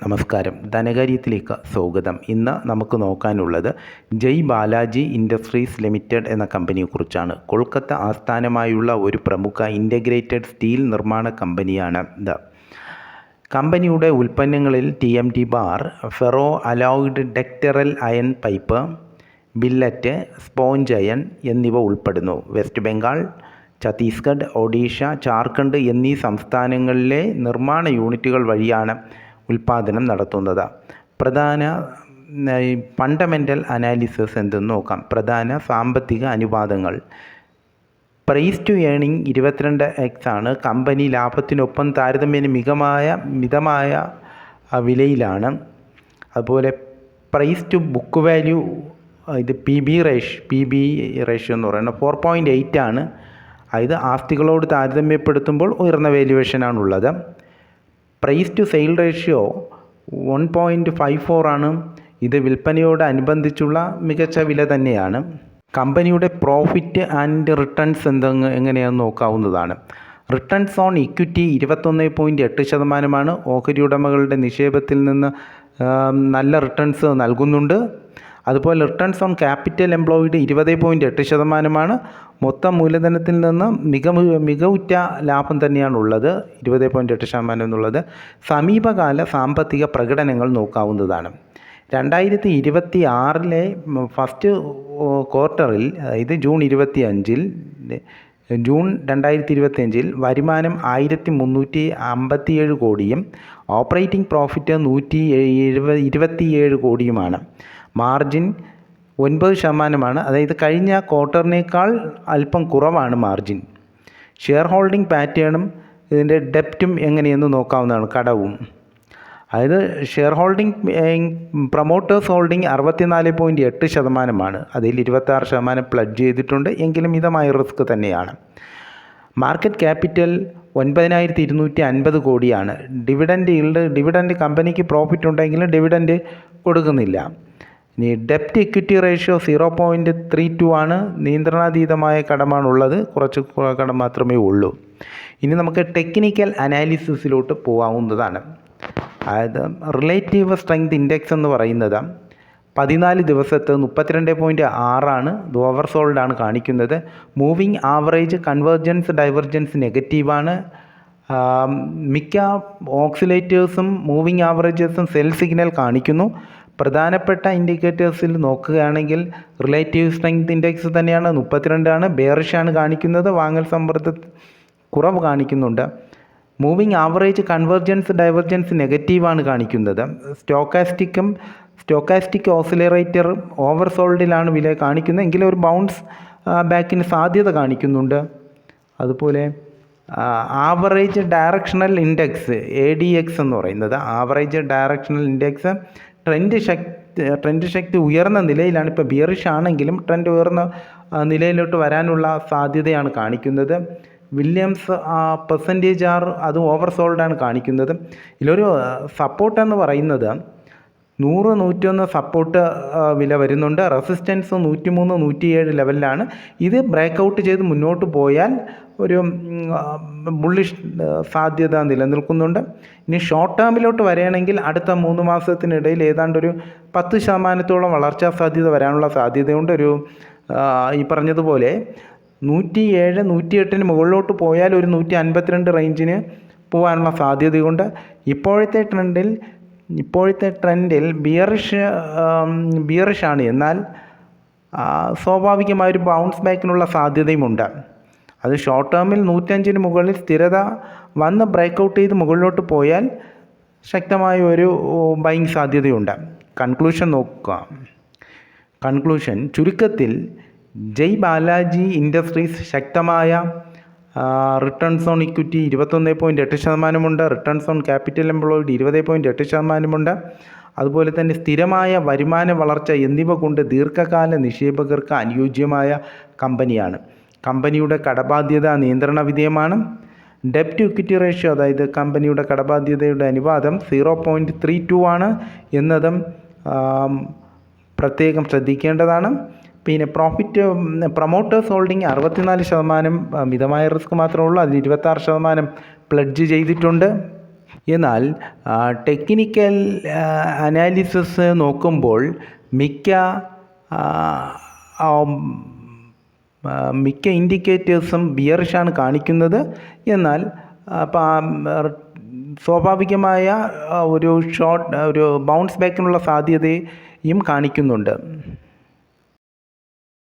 നമസ്കാരം, ധനകാര്യത്തിലേക്ക് സ്വാഗതം. ഇന്ന് നമുക്ക് നോക്കാനുള്ളത് ജയ് ബാലാജി ഇൻഡസ്ട്രീസ് ലിമിറ്റഡ് എന്ന കമ്പനിയെക്കുറിച്ചാണ്. കൊൽക്കത്ത ആസ്ഥാനമായുള്ള ഒരു പ്രമുഖ ഇൻ്റഗ്രേറ്റഡ് സ്റ്റീൽ നിർമ്മാണ കമ്പനിയാണ് ഇത്. കമ്പനിയുടെ ഉൽപ്പന്നങ്ങളിൽ TMT bar, ferro alloyed ductile iron pipe, billet, sponge iron എന്നിവ ഉൾപ്പെടുന്നു. വെസ്റ്റ് ബംഗാൾ, ഛത്തീസ്ഗഡ്, ഒഡീഷ, ജാർഖണ്ഡ് എന്നീ സംസ്ഥാനങ്ങളിലെ നിർമ്മാണ യൂണിറ്റുകൾ വഴിയാണ് ഉൽപ്പാദനം നടത്തുന്നത്. പ്രധാന ഫണ്ടമെൻ്റൽ അനാലിസിസ് എന്തെന്ന് നോക്കാം. പ്രധാന സാമ്പത്തിക അനുപാതങ്ങൾ. പ്രൈസ് ടു ഏണിംഗ് 22x ആണ്. കമ്പനി ലാഭത്തിനൊപ്പം താരതമ്യേന മിതമായ വിലയിലാണ്. അതുപോലെ പ്രൈസ് ടു ബുക്ക് വാല്യൂ, ഇത് PB റേഷ്യോ എന്ന് പറയുന്നത് 4.8 ആണ്. അതായത് ആസ്തികളോട് താരതമ്യപ്പെടുത്തുമ്പോൾ ഉയർന്ന വാല്യുവേഷനാണുള്ളത്. പ്രൈസ് ടു സെയിൽ റേഷ്യോ 1.54 ആണ്. ഇത് വിൽപ്പനയോടനുബന്ധിച്ചുള്ള മികച്ച വില തന്നെയാണ്. കമ്പനിയുടെ പ്രോഫിറ്റ് ആൻഡ് റിട്ടേൺസ് എങ്ങനെയാണെന്ന് നോക്കാവുന്നതാണ്. Returns on equity 21.8%. ഓഹരി ഉടമകളുടെ നിക്ഷേപത്തിൽ നിന്ന് നല്ല റിട്ടേൺസ് നൽകുന്നുണ്ട്. അതുപോലെ റിട്ടേൺസ് ഓൺ ക്യാപിറ്റൽ എംപ്ലോയിഡ് 20.8%. മൊത്തം മൂലധനത്തിൽ നിന്ന് മികവുറ്റ ലാഭം തന്നെയാണുള്ളത്, 20.8% എന്നുള്ളത്. സമീപകാല സാമ്പത്തിക പ്രകടനങ്ങൾ നോക്കാവുന്നതാണ്. 2026 ഫസ്റ്റ് ക്വാർട്ടറിൽ, അതായത് ജൂൺ 2025 വരുമാനം 1357 കോടിയും ഓപ്പറേറ്റിംഗ് പ്രോഫിറ്റ് 127 കോടിയുമാണ്. മാർജിൻ 9%. അതായത് കഴിഞ്ഞ ക്വാർട്ടറിനേക്കാൾ അല്പം കുറവാണ് മാർജിൻ. ഷെയർ ഹോൾഡിംഗ് പാറ്റേണും ഇതിൻ്റെ ഡെപ്റ്റും എങ്ങനെയെന്ന് നോക്കാവുന്നതാണ്, കടവും. അതായത് ഷെയർ ഹോൾഡിംഗ്, പ്രൊമോട്ടേഴ്സ് ഹോൾഡിംഗ് 64.8%. അതിൽ 26% പ്ലഡ്ജ് ചെയ്തിട്ടുണ്ട്, എങ്കിലും മിതമായ റിസ്ക് തന്നെയാണ്. മാർക്കറ്റ് ക്യാപിറ്റൽ 9250 കോടിയാണ്. ഡിവിഡൻഡ് കമ്പനിക്ക് പ്രോഫിറ്റ് ഉണ്ടെങ്കിലും ഡിവിഡൻഡ് കൊടുക്കുന്നില്ല. ഇനി ഡെപ്റ്റ് ഇക്വിറ്റി റേഷ്യോ 0.32 ആണ്. നിയന്ത്രണാതീതമായ കടമാണുള്ളത്, കുറച്ച് കടം മാത്രമേ ഉള്ളൂ. ഇനി നമുക്ക് ടെക്നിക്കൽ അനാലിസിസിലോട്ട് പോകാവുന്നതാണ്. അതായത് റിലേറ്റീവ് സ്ട്രെങ്ത് ഇൻഡെക്സ് എന്ന് പറയുന്നത് 14 ദിവസത്തെ 32.6 ആണ്. ഇത് ഓവർ സോൾഡ് ആണ് കാണിക്കുന്നത്. മൂവിങ് ആവറേജ് കൺവേർജൻസ് ഡൈവർജൻസ് നെഗറ്റീവാണ്. മിക്ക ഓക്സിലേറ്റേഴ്സും മൂവിങ് ആവറേജസും സെൽ സിഗ്നൽ കാണിക്കുന്നു. പ്രധാനപ്പെട്ട ഇൻഡിക്കേറ്റേഴ്സിൽ നോക്കുകയാണെങ്കിൽ റിലേറ്റീവ് സ്ട്രെങ്ത് ഇൻഡെക്സ് തന്നെയാണ്, 32 ആണ്. ബെയറിഷാണ് കാണിക്കുന്നത്, വാങ്ങൽ സമ്മർദ്ദ കുറവ് കാണിക്കുന്നുണ്ട്. മൂവിങ് ആവറേജ് കൺവേർജൻസ് ഡൈവർജൻസ് നെഗറ്റീവാണ് കാണിക്കുന്നത്. സ്റ്റോക്കാസ്റ്റിക് ഓസിലറേറ്റർ ഓവർ സോൾഡിലാണ് വില കാണിക്കുന്നത്, എങ്കിലും ഒരു ബൗൺസ് ബാക്കിന് സാധ്യത കാണിക്കുന്നുണ്ട്. അതുപോലെ ആവറേജ് ഡയറക്ഷണൽ ഇൻഡെക്സ് ADX എന്ന് പറയുന്നത്, ആവറേജ് ഡയറക്ഷണൽ ഇൻഡെക്സ് ട്രെൻഡ് ശക്തി ഉയർന്ന നിലയിലാണ്. ഇപ്പോൾ ബിയറിഷ് ആണെങ്കിലും ട്രെൻഡ് ഉയർന്ന നിലയിലോട്ട് വരാനുള്ള സാധ്യതയാണ് കാണിക്കുന്നത്. വില്യംസ് പെർസെൻറ്റേജ് അത് ഓവർ സോൾഡാണ് കാണിക്കുന്നത്. ഇതിലൊരു സപ്പോർട്ട് എന്ന് പറയുന്നത് 100-101 സപ്പോർട്ട് വില വരുന്നുണ്ട്. റെസിസ്റ്റൻസ് 103-107 ലെവലിലാണ്. ഇത് ബ്രേക്ക് ഔട്ട് ചെയ്ത് മുന്നോട്ട് പോയാൽ ഒരു ബുള്ളിഷ് സാധ്യത നിലനിൽക്കുന്നുണ്ട്. ഇനി ഷോർട്ട് ടേമിലോട്ട് വരികയാണെങ്കിൽ അടുത്ത 3 മാസത്തിനിടയിൽ ഏതാണ്ടൊരു 10% വളർച്ചാ സാധ്യത വരാനുള്ള സാധ്യതയുണ്ട്. ഈ പറഞ്ഞതുപോലെ 107-108 മുകളിലോട്ട് പോയാൽ ഒരു 152 റേഞ്ചിന് പോകാനുള്ള സാധ്യതയുണ്ട്. ഇപ്പോഴത്തെ ട്രെൻഡിൽ ബിയറിഷാണ്. എന്നാൽ സ്വാഭാവികമായൊരു ബൗൺസ് ബാക്കിനുള്ള സാധ്യതയുമുണ്ട്. അത് ഷോർട്ട് ടേമിൽ 105 മുകളിൽ സ്ഥിരത വന്ന് ബ്രേക്ക് ഔട്ട് ചെയ്ത് മുകളിലോട്ട് പോയാൽ ശക്തമായ ഒരു ബൈങ് സാധ്യതയുണ്ട്. കൺക്ലൂഷൻ നോക്കുക. ചുരുക്കത്തിൽ ജയ് ബാലാജി ഇൻഡസ്ട്രീസ് ശക്തമായ returns on equity 21.8%. Returns on capital employed 20.8%. അതുപോലെ തന്നെ സ്ഥിരമായ വരുമാന വളർച്ച എന്നിവ കൊണ്ട് ദീർഘകാല നിക്ഷേപകർക്ക് അനുയോജ്യമായ കമ്പനിയാണ്. കമ്പനിയുടെ കടബാധ്യത നിയന്ത്രണ വിധേയമാണ്. ഡെപ്റ്റ് ഇക്വിറ്റി റേഷ്യോ, അതായത് കമ്പനിയുടെ കടബാധ്യതയുടെ അനുപാതം 0.32 ആണ് എന്നതും പ്രത്യേകം ശ്രദ്ധിക്കേണ്ടതാണ്. പിന്നെ പ്രൊമോട്ടേഴ്സ് ഹോൾഡിംഗ് 64%, മിതമായ റിസ്ക് മാത്രമേ ഉള്ളൂ. അതിൽ 26% പ്ലഡ്ജ് ചെയ്തിട്ടുണ്ട്. എന്നാൽ ടെക്നിക്കൽ അനാലിസിസ് നോക്കുമ്പോൾ മിക്ക ഇൻഡിക്കേറ്റേഴ്സും ബിയറിഷാണ് കാണിക്കുന്നത്. എന്നാൽ സ്വാഭാവികമായ ഒരു ബൗൺസ് ബാക്കിനുള്ള സാധ്യതയും കാണിക്കുന്നുണ്ട്.